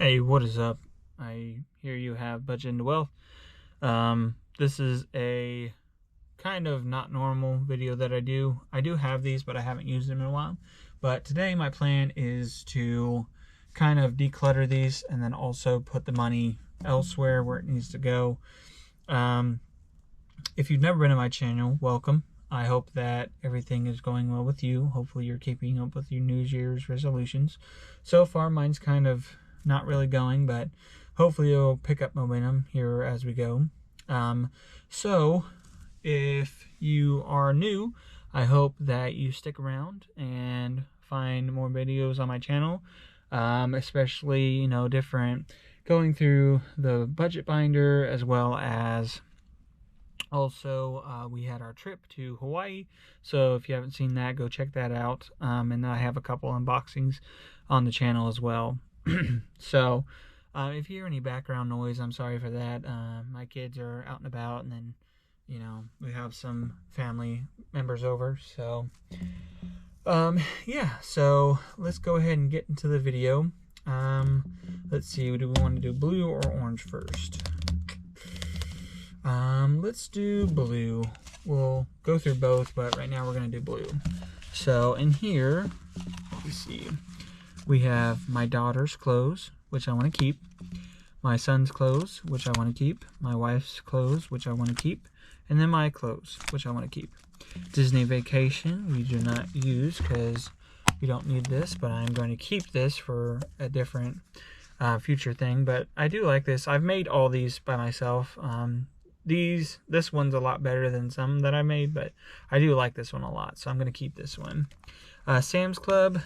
Hey, what is up? I hear you have Budget into Wealth. This is a kind of not normal video that I do. I do have these, but I haven't used them in a while. But today my plan is to kind of declutter these and then also put the money elsewhere where it needs to go. If you've never been to my channel, welcome. I hope that everything is going well with you. Hopefully you're keeping up with your New Year's resolutions. So far, mine's kind of not really going, but hopefully it'll pick up momentum here as we go. So if you are new, I hope that you stick around and find more videos on my channel, especially, different, going through the budget binder, as well as also we had our trip to Hawaii. So if you haven't seen that, go check that out. And I have a couple unboxings on the channel as well. So if you hear any background noise, I'm sorry for that. My kids are out and about, and then we have some family members over. So yeah, so let's go ahead and get into the video. Let's see, do we want to do blue or orange first? Let's do blue. We'll go through both, but right now we're going to do blue. So in here, let me see, we have my daughter's clothes, which I want to keep, my son's clothes, which I want to keep, my wife's clothes, which I want to keep, and then my clothes, which I want to keep. Disney Vacation, we do not use because we don't need this, but I'm going to keep this for a different future thing. But I do like this. I've made all these by myself. This one's a lot better than some that I made, but I do like this one a lot, so I'm going to keep this one. Sam's Club,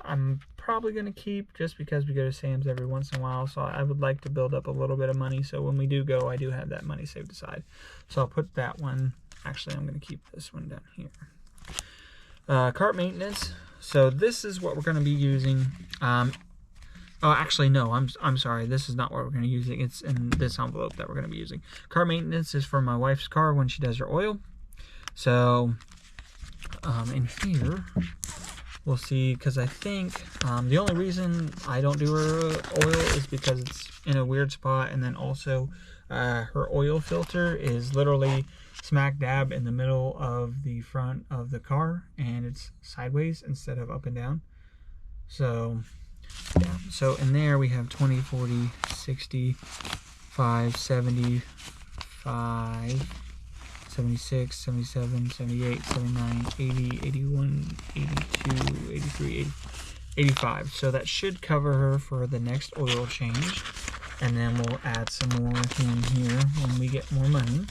I'm probably going to keep just because we go to Sam's every once in a while, so I would like to build up a little bit of money, so when we do go, I do have that money saved aside. So I'll put that one, actually I'm going to keep this one down here. Cart maintenance, so this is what we're going to be using. Oh, actually, no, I'm sorry. This is not what we're going to use. It's in this envelope that we're going to be using. Car maintenance is for my wife's car when she does her oil. So, in here, we'll see, because I think the only reason I don't do her oil is because it's in a weird spot, and then also her oil filter is literally smack dab in the middle of the front of the car, and it's sideways instead of up and down. So yeah, so in there we have 20, 40, 60, 5, 75, 76, 77, 78, 79, 80, 81, 82, 83, 85. So that should cover her for the next oil change. And then we'll add some more in here when we get more money.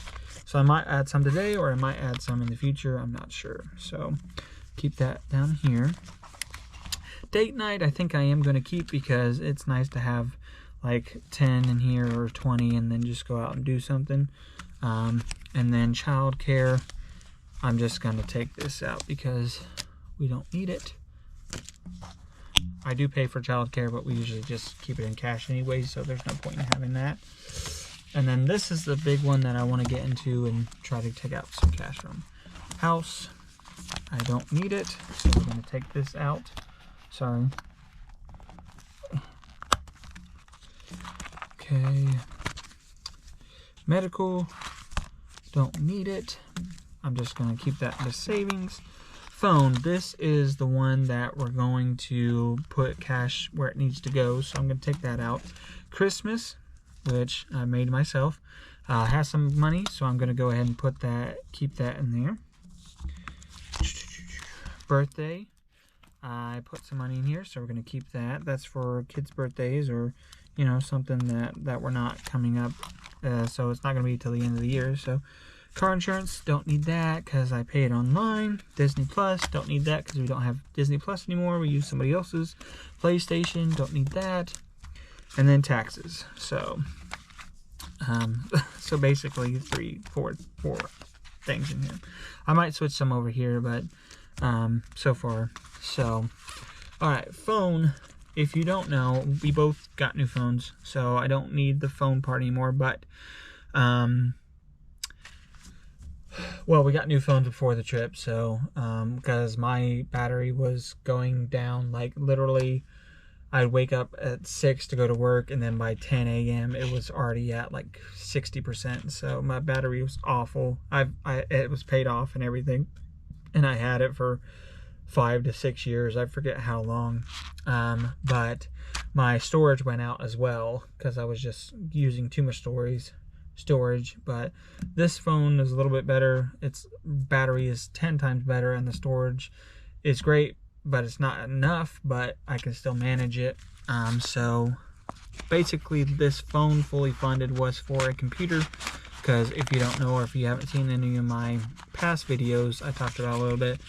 So I might add some today, or I might add some in the future. I'm not sure. So keep that down here. Date night, I think I am going to keep, because it's nice to have like 10 in here or 20 and then just go out and do something. And then child care, I'm just going to take this out because we don't need it. I do pay for child care, but we usually just keep it in cash anyway, so there's no point in having that. And then this is the big one that I want to get into and try to take out some cash from. House, I don't need it, so we're going to take this out. Sorry. Okay. Medical, don't need it. I'm just going to keep that in the savings. Phone, this is the one that we're going to put cash where it needs to go, so I'm going to take that out. Christmas, which I made myself, has some money, so I'm going to go ahead and put that, keep that in there. Birthday, I put some money in here, so we're going to keep that. That's for kids' birthdays, or something that we're not coming up, so it's not going to be till the end of the year. So car insurance, don't need that because I pay it online. Disney Plus, don't need that because we don't have Disney Plus anymore. We use somebody else's. PlayStation, don't need that. And then taxes. So so basically four things in here. I might switch some over here, but so far. So alright, phone, if you don't know, we both got new phones, so I don't need the phone part anymore. But well, we got new phones before the trip, so because my battery was going down like literally I'd wake up at 6 to go to work, and then by 10 a.m. it was already at like 60%. So my battery was awful. It was paid off and everything, and I had it for 5 to 6 years. I forget how long. But my storage went out as well because I was just using too much storage. But this phone is a little bit better. Its battery is 10 times better, and the storage is great, but it's not enough, but I can still manage it. So basically this phone fully funded was for a computer, because if you don't know, or if you haven't seen any of my past videos, I talked about a little bit.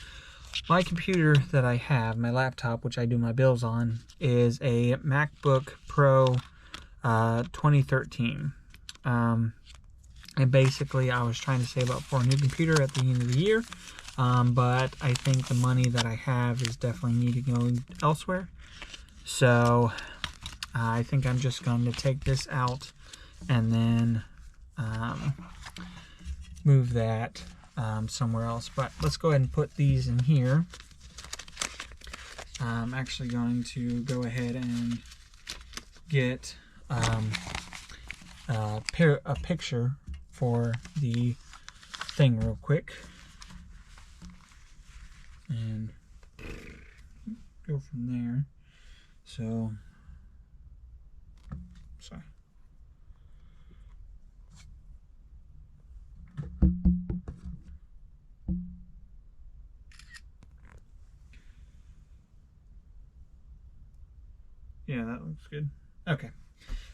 My computer that I have, my laptop, which I do my bills on, is a MacBook Pro 2013. And basically I was trying to save up for a new computer at the end of the year, but I think the money that I have is definitely needing to go elsewhere. So I think I'm just going to take this out and then move that somewhere else. But let's go ahead and put these in here. I'm actually going to go ahead and get a picture for the thing real quick and go from there. So sorry. Yeah, that looks good. Okay,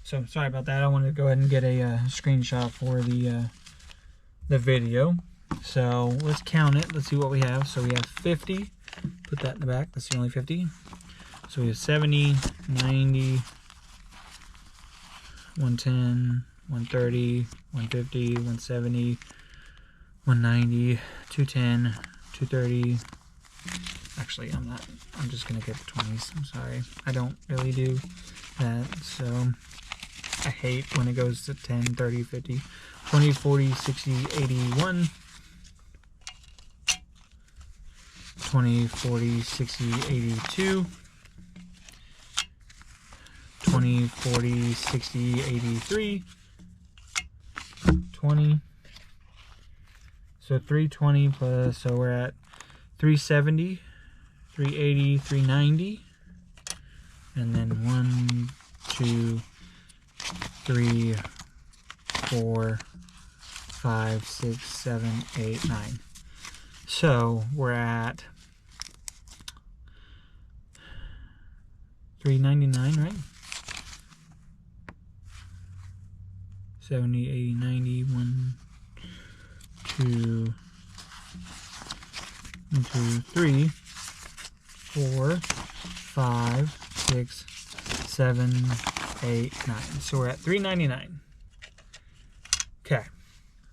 so sorry about that. I wanted to go ahead and get a screenshot for the video. So let's count it. Let's see what we have. So we have 50. Put that in the back. That's the only 50. So we have 70, 90, 110, 130, 150, 170, 190, 210, 230. Actually, I'm just gonna get the 20s. I'm sorry. I don't really do that. So I hate when it goes to 10, 30, 50, 20, 40, 60, 81. 20, 40, 60, 82. 20, 40, 60, 83. 20. So 320 plus, so we're at 370, 380, 390. And then 1, 2, 3, 4, 5, 6, 7, 8, 9. So we're at 399, right? 70, 80, 90, 1, 2, 3, 4, 5, 6, 7, 8, 9. So we're at 399. Okay.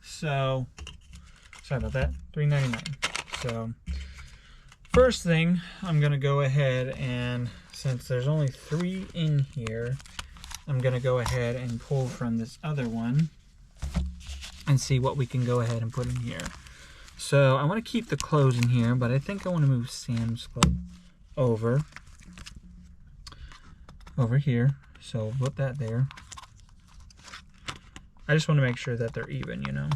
So sorry about that. 399. So first thing, I'm gonna go ahead and, since there's only 3 in here, I'm gonna go ahead and pull from this other one and see what we can go ahead and put in here. So I want to keep the clothes in here, but I think I want to move Sam's Club over here. So put that there. I just want to make sure that they're even, you know,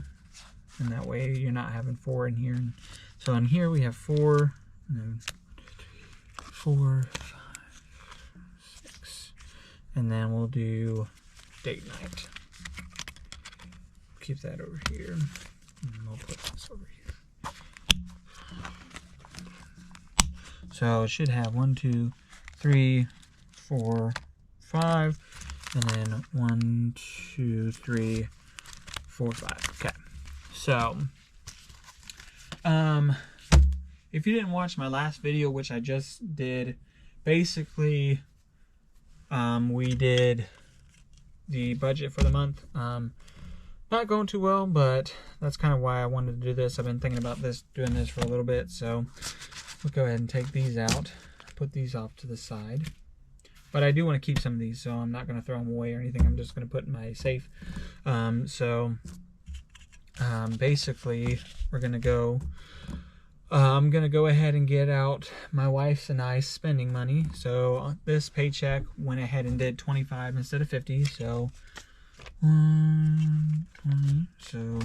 and that way you're not having 4 in here. So in here we have 4, and then 4, 5, 6, and then we'll do date night. Keep that over here, and we'll put this over here. So it should have 1, 2, 3, 4, 5, and then 1, 2, 3, 4, 5. Okay. So, if you didn't watch my last video, which I just did, basically, we did the budget for the month. Not going too well, but that's kind of why I wanted to do this. I've been thinking about doing this for a little bit, so we'll go ahead and take these out, put these off to the side. But I do want to keep some of these, so I'm not going to throw them away or anything. I'm just going to put in my safe. Basically, we're going to go I'm gonna go ahead and get out my wife's and I's spending money. So this paycheck went ahead and did 25 instead of 50. So 120. So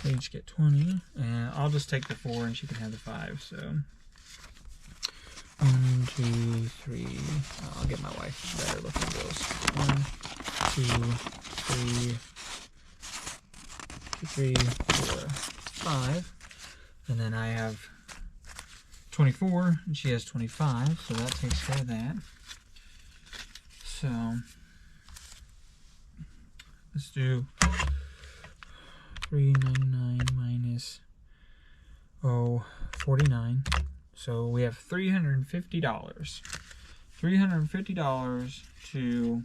they each get 20, and I'll just take the 4 and she can have the 5. So 1, 2, 3. I'll get my wife better looking bills. 1, 2, 3, 4, 5. And then I have 24, and she has 25, so that takes care of that. So let's do 399 minus 49. So we have $350. $350 to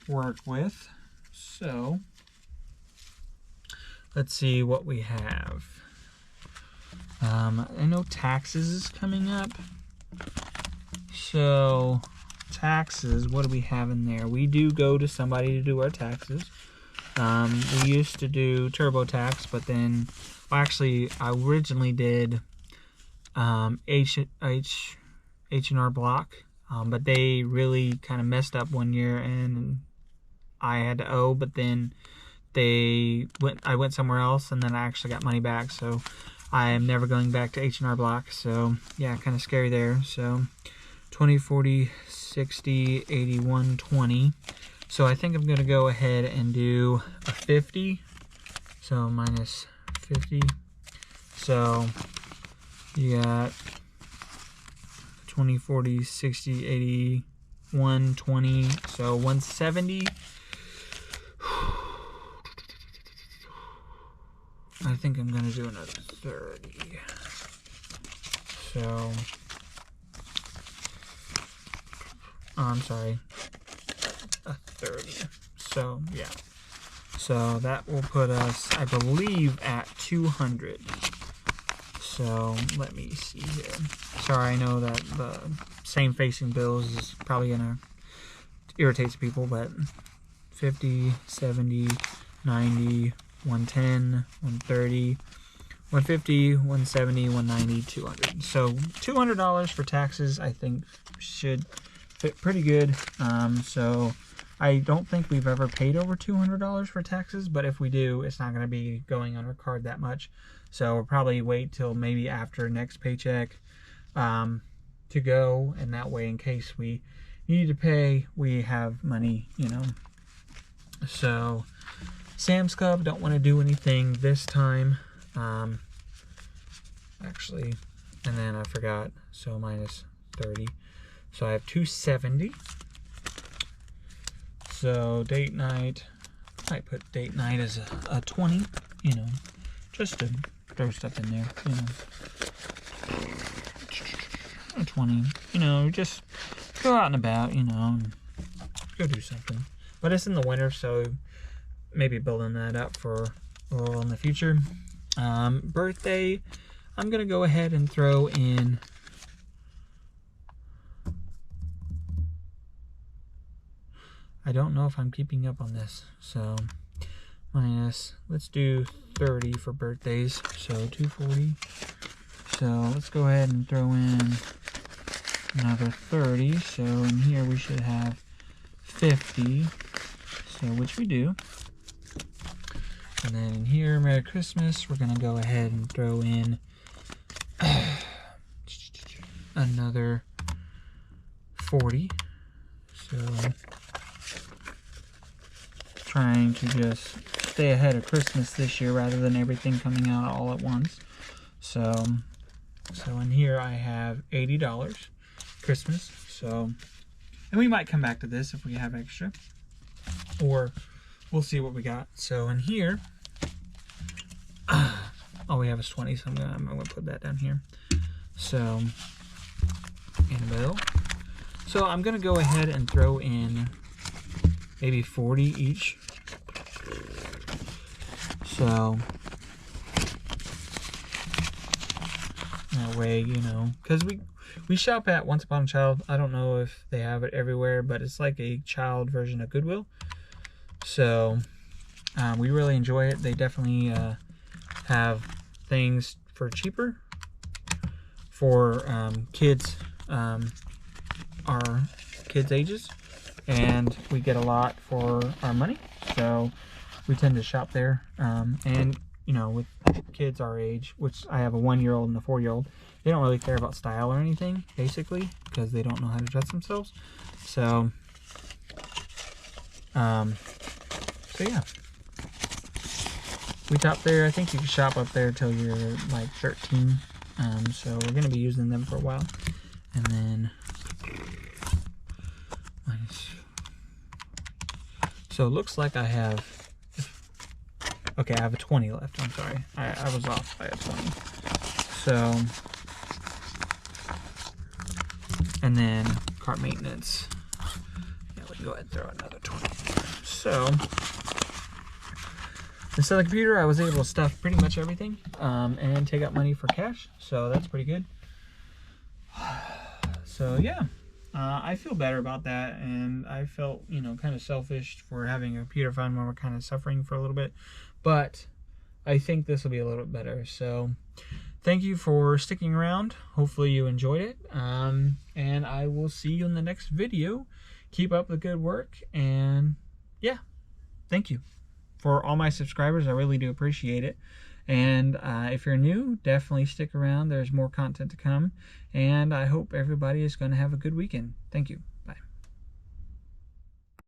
work with. So let's see what we have. I know taxes is coming up. So taxes, what do we have in there? We do go to somebody to do our taxes. We used to do TurboTax, but then, well, actually, I originally did H&R Block, but they really kind of messed up one year, and I had to owe. But then I went somewhere else, and then I actually got money back. So I am never going back to H&R Block. So yeah, kind of scary there. So 20, 40, 60, 81, 20. So I think I'm going to go ahead and do a 50. So minus 50. So you got 20, 40, 60, 80, 120. So 170. I think I'm going to do another 30. So, I'm sorry, a 30. So, yeah. So, that will put us, I believe, at 200. So, let me see here. Sorry, I know that the same facing bills is probably going to irritate people, but 50, 70, 90, 110, 130, 150, 170, 190, 200. So $200 for taxes, I think, should fit pretty good. So I don't think we've ever paid over $200 for taxes, but if we do, it's not going to be going on our card that much. So we'll probably wait till maybe after next paycheck to go, and that way, in case we need to pay, we have money, you know. So Sam's Club, don't want to do anything this time. Actually, and then I forgot, so minus 30. So I have 270. So date night, I might put date night as a 20, you know, just to throw stuff in there, you know. A 20, you know, just go out and about, you know, and go do something. But it's in the winter, so maybe building that up for a little in the future. Birthday, I'm gonna go ahead and throw in I don't know if I'm keeping up on this, so minus, let's do 30 for birthdays, so 240. So let's go ahead and throw in another 30. So in here we should have 50, so which we do. And then in here, Merry Christmas, we're gonna go ahead and throw in another 40. So trying to just stay ahead of Christmas this year rather than everything coming out all at once. So in here I have $80 Christmas. So, and we might come back to this if we have extra, or we'll see what we got. So in here, all we have is 20, so I'm gonna put that down here. So in the middle. So I'm gonna go ahead and throw in maybe 40 each. So that way, you know, because we shop at Once Upon a Child. I don't know if they have it everywhere, but it's like a child version of Goodwill. So we really enjoy it. They definitely have things for cheaper for kids, our kids' ages, and we get a lot for our money. So we tend to shop there, and you know, with kids our age, which I have a 1-year-old and a 4-year-old, they don't really care about style or anything, basically, because they don't know how to dress themselves. So, so yeah, we shop there. I think you can shop up there till you're like 13. So we're gonna be using them for a while, and then so it looks like I have. Okay, I have a 20 left. I'm sorry, I was off by a 20. So, and then cart maintenance. Yeah, we can go ahead and throw another 20. So, instead of the computer, I was able to stuff pretty much everything, and take out money for cash. So that's pretty good. So yeah, I feel better about that, and I felt, you know, kind of selfish for having a computer fund when we're kind of suffering for a little bit. But I think this will be a little bit better. So thank you for sticking around. Hopefully you enjoyed it. And I will see you in the next video. Keep up the good work. And yeah, thank you for all my subscribers. I really do appreciate it. And if you're new, definitely stick around. There's more content to come. And I hope everybody is going to have a good weekend. Thank you.